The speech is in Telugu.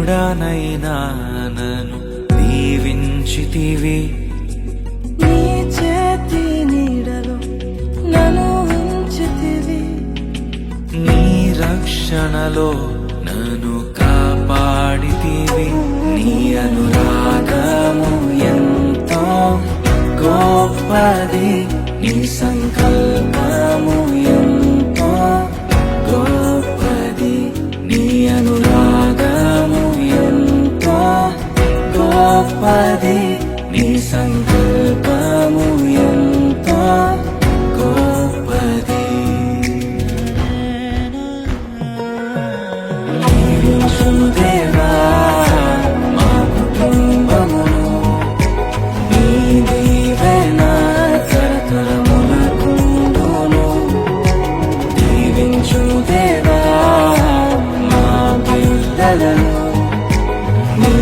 దీనుడనైనా నన్ను దీవించితివి. నీ చేతి నీడలో నన్ను ఉంచితివి. నీ రక్షణలో నన్ను కాపాడితివి. నీ అనురాగము ఎంతో గొప్పది, నీ సంకల్పము ఎంతో గొప్పది. నీ అనురాగము ఎంతో గొప్పది, నీ సంకల్పము ఎంతో గొప్పది. దేవా మా కుటుంబమును నీ దీవెన తరతరములకుండును. దీవించు దేవా మా పిల్లలను నీ